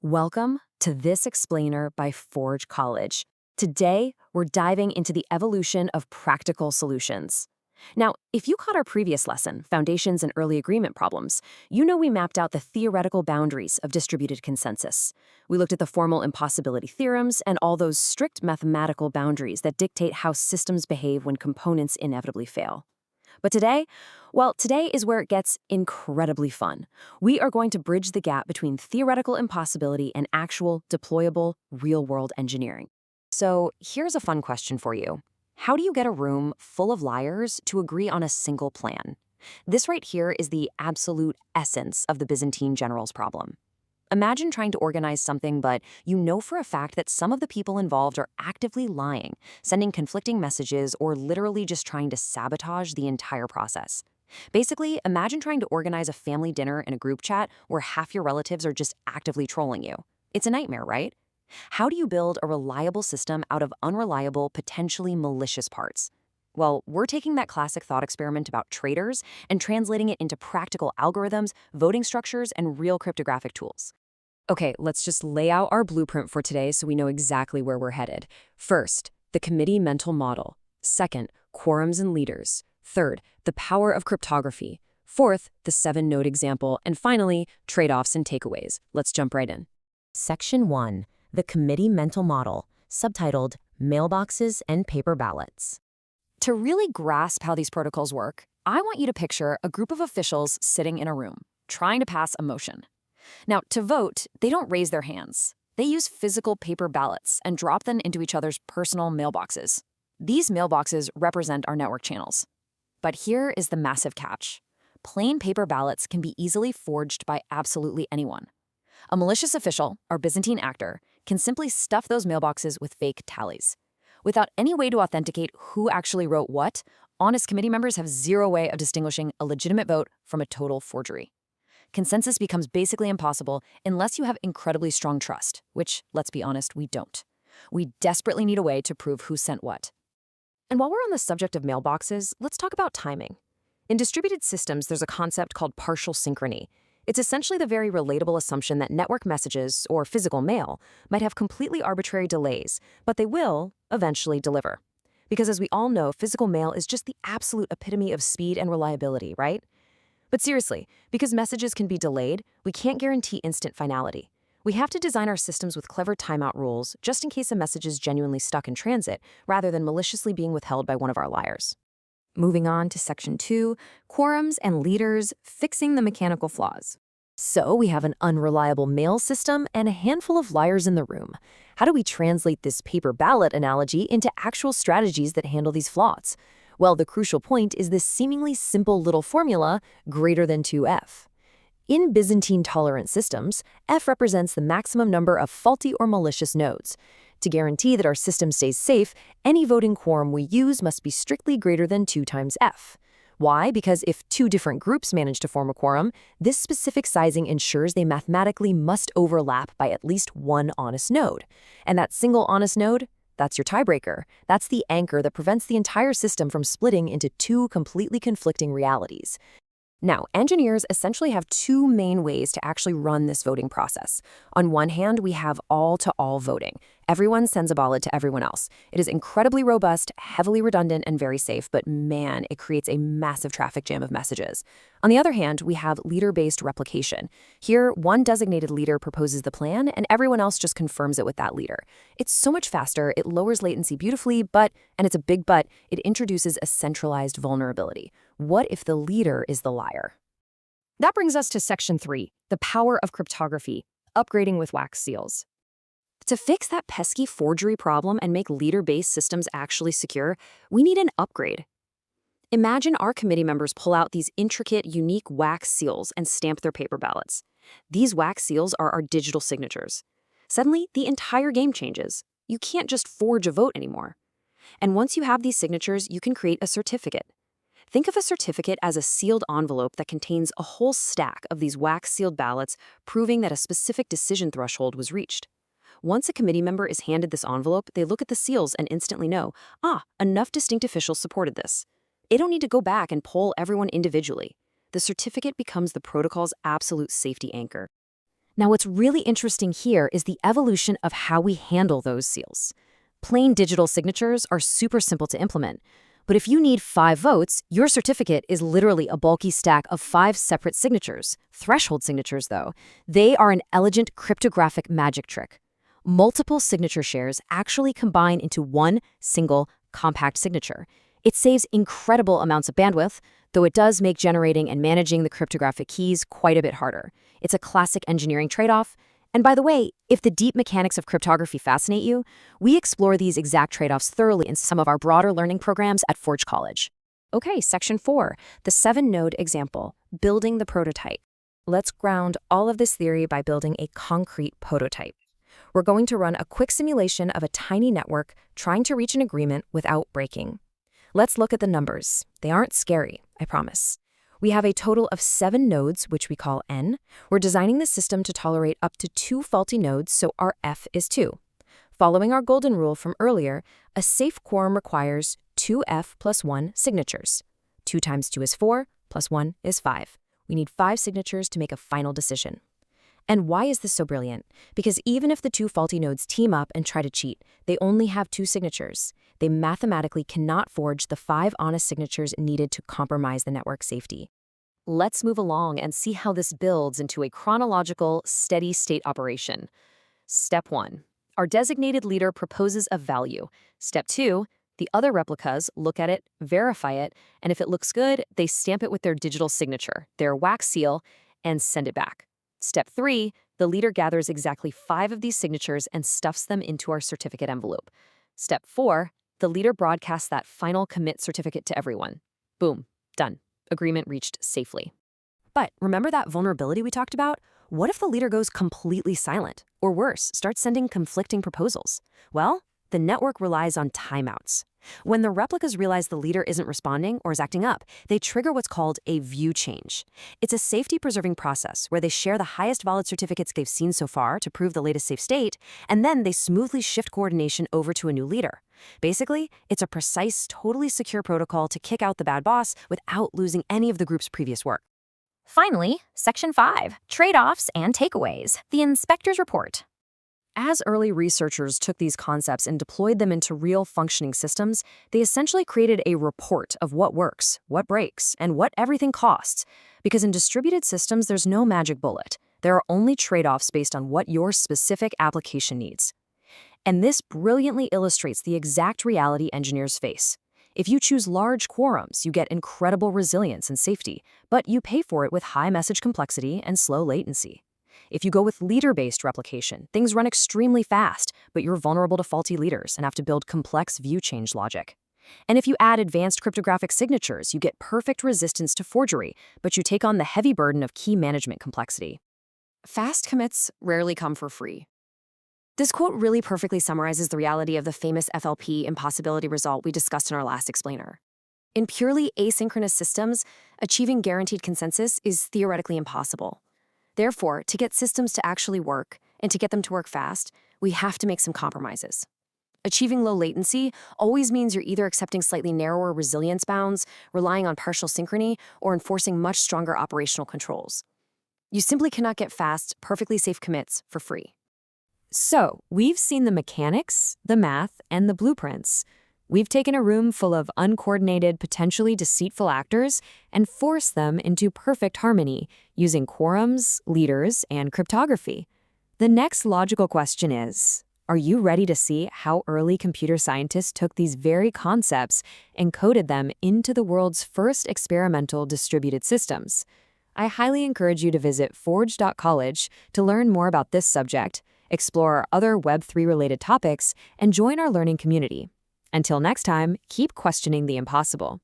Welcome to This Explainer by Forge College. Today, we're diving into the evolution of practical solutions. Now, if you caught our previous lesson, Foundations and Early Agreement Problems, you know we mapped out the theoretical boundaries of distributed consensus. We looked at the formal impossibility theorems and all those strict mathematical boundaries that dictate how systems behave when components inevitably fail. But today, well, today is where it gets incredibly fun. We are going to bridge the gap between theoretical impossibility and actual, deployable, real-world engineering. So here's a fun question for you. How do you get a room full of liars to agree on a single plan? This right here is the absolute essence of the Byzantine Generals Problem. Imagine trying to organize something, but you know for a fact that some of the people involved are actively lying, sending conflicting messages, or literally just trying to sabotage the entire process. Basically, imagine trying to organize a family dinner in a group chat where half your relatives are just actively trolling you. It's a nightmare, right? How do you build a reliable system out of unreliable, potentially malicious parts? Well, we're taking that classic thought experiment about traders and translating it into practical algorithms, voting structures, and real cryptographic tools. Okay, let's just lay out our blueprint for today so we know exactly where we're headed. First, the committee mental model. Second, quorums and leaders. Third, the power of cryptography. Fourth, the 7-node example. And finally, trade-offs and takeaways. Let's jump right in. Section 1. The committee mental model, subtitled Mailboxes and Paper Ballots. To really grasp how these protocols work, I want you to picture a group of officials sitting in a room, trying to pass a motion. Now, to vote, they don't raise their hands. They use physical paper ballots and drop them into each other's personal mailboxes. These mailboxes represent our network channels. But here is the massive catch. Plain paper ballots can be easily forged by absolutely anyone. A malicious official, or Byzantine actor, can simply stuff those mailboxes with fake tallies. Without any way to authenticate who actually wrote what, honest committee members have zero way of distinguishing a legitimate vote from a total forgery. Consensus becomes basically impossible unless you have incredibly strong trust, which, let's be honest, we don't. We desperately need a way to prove who sent what. And while we're on the subject of mailboxes, let's talk about timing. In distributed systems, there's a concept called partial synchrony. It's essentially the very relatable assumption that network messages, or physical mail, might have completely arbitrary delays, but they will eventually deliver. Because as we all know, physical mail is just the absolute epitome of speed and reliability, right? But seriously, because messages can be delayed, we can't guarantee instant finality. We have to design our systems with clever timeout rules just in case a message is genuinely stuck in transit, rather than maliciously being withheld by one of our liars. Moving on to Section 2, quorums and leaders, fixing the mechanical flaws. So we have an unreliable mail system and a handful of liars in the room. How do we translate this paper ballot analogy into actual strategies that handle these flaws? Well, the crucial point is this seemingly simple little formula, greater than 2f. In Byzantine-tolerant systems, f represents the maximum number of faulty or malicious nodes. To guarantee that our system stays safe, any voting quorum we use must be strictly greater than 2 times f. Why? Because if 2 different groups manage to form a quorum, this specific sizing ensures they mathematically must overlap by at least 1 honest node. And that single honest node? That's your tiebreaker. That's the anchor that prevents the entire system from splitting into 2 completely conflicting realities. Now, engineers essentially have 2 main ways to actually run this voting process. On one hand, we have all-to-all voting. Everyone sends a ballot to everyone else. It is incredibly robust, heavily redundant, and very safe, but man, it creates a massive traffic jam of messages. On the other hand, we have leader-based replication. Here, one designated leader proposes the plan, and everyone else just confirms it with that leader. It's so much faster, it lowers latency beautifully, but, and it's a big but, it introduces a centralized vulnerability. What if the leader is the liar? That brings us to Section 3, the power of cryptography, upgrading with wax seals. To fix that pesky forgery problem and make leader-based systems actually secure, we need an upgrade. Imagine our committee members pull out these intricate, unique wax seals and stamp their paper ballots. These wax seals are our digital signatures. Suddenly, the entire game changes. You can't just forge a vote anymore. And once you have these signatures, you can create a certificate. Think of a certificate as a sealed envelope that contains a whole stack of these wax-sealed ballots proving that a specific decision threshold was reached. Once a committee member is handed this envelope, they look at the seals and instantly know, enough distinct officials supported this. They don't need to go back and poll everyone individually. The certificate becomes the protocol's absolute safety anchor. Now, what's really interesting here is the evolution of how we handle those seals. Plain digital signatures are super simple to implement. But if you need 5 votes, your certificate is literally a bulky stack of 5 separate signatures. Threshold signatures, though, they are an elegant cryptographic magic trick. Multiple signature shares actually combine into one single compact signature. It saves incredible amounts of bandwidth, though it does make generating and managing the cryptographic keys quite a bit harder. It's a classic engineering trade-off. And by the way, if the deep mechanics of cryptography fascinate you, we explore these exact trade-offs thoroughly in some of our broader learning programs at Forge College. Okay, Section 4, the 7-node example, building the prototype. Let's ground all of this theory by building a concrete prototype. We're going to run a quick simulation of a tiny network trying to reach an agreement without breaking. Let's look at the numbers. They aren't scary, I promise. We have a total of 7 nodes, which we call n. We're designing the system to tolerate up to 2 faulty nodes, so our f is 2. Following our golden rule from earlier, a safe quorum requires 2f plus 1 signatures. 2 times 2 is 4, plus 1 is 5. We need 5 signatures to make a final decision. And why is this so brilliant? Because even if the 2 faulty nodes team up and try to cheat, they only have 2 signatures. They mathematically cannot forge the 5 honest signatures needed to compromise the network safety. Let's move along and see how this builds into a chronological, steady-state operation. Step 1. Our designated leader proposes a value. Step 2. The other replicas look at it, verify it, and if it looks good, they stamp it with their digital signature, their wax seal, and send it back. Step 3, the leader gathers exactly 5 of these signatures and stuffs them into our certificate envelope. Step 4, the leader broadcasts that final commit certificate to everyone. Boom, done. Agreement reached safely. But remember that vulnerability we talked about? What if the leader goes completely silent? Or worse, starts sending conflicting proposals? Well, the network relies on timeouts. When the replicas realize the leader isn't responding or is acting up, they trigger what's called a view change. It's a safety-preserving process where they share the highest valid certificates they've seen so far to prove the latest safe state, and then they smoothly shift coordination over to a new leader. Basically, it's a precise, totally secure protocol to kick out the bad boss without losing any of the group's previous work. Finally, Section 5, Trade-offs and Takeaways, the Inspector's Report. As early researchers took these concepts and deployed them into real functioning systems, they essentially created a report of what works, what breaks, and what everything costs. Because in distributed systems, there's no magic bullet. There are only trade-offs based on what your specific application needs. And this brilliantly illustrates the exact reality engineers face. If you choose large quorums, you get incredible resilience and safety, but you pay for it with high message complexity and slow latency. If you go with leader-based replication, things run extremely fast, but you're vulnerable to faulty leaders and have to build complex view change logic. And if you add advanced cryptographic signatures, you get perfect resistance to forgery, but you take on the heavy burden of key management complexity. Fast commits rarely come for free. This quote really perfectly summarizes the reality of the famous FLP impossibility result we discussed in our last explainer. In purely asynchronous systems, achieving guaranteed consensus is theoretically impossible. Therefore, to get systems to actually work, and to get them to work fast, we have to make some compromises. Achieving low latency always means you're either accepting slightly narrower resilience bounds, relying on partial synchrony, or enforcing much stronger operational controls. You simply cannot get fast, perfectly safe commits for free. So, we've seen the mechanics, the math, and the blueprints. We've taken a room full of uncoordinated, potentially deceitful actors and forced them into perfect harmony using quorums, leaders, and cryptography. The next logical question is, are you ready to see how early computer scientists took these very concepts and coded them into the world's first experimental distributed systems? I highly encourage you to visit forge.college to learn more about this subject, explore our other Web3-related topics, and join our learning community. Until next time, keep questioning the impossible.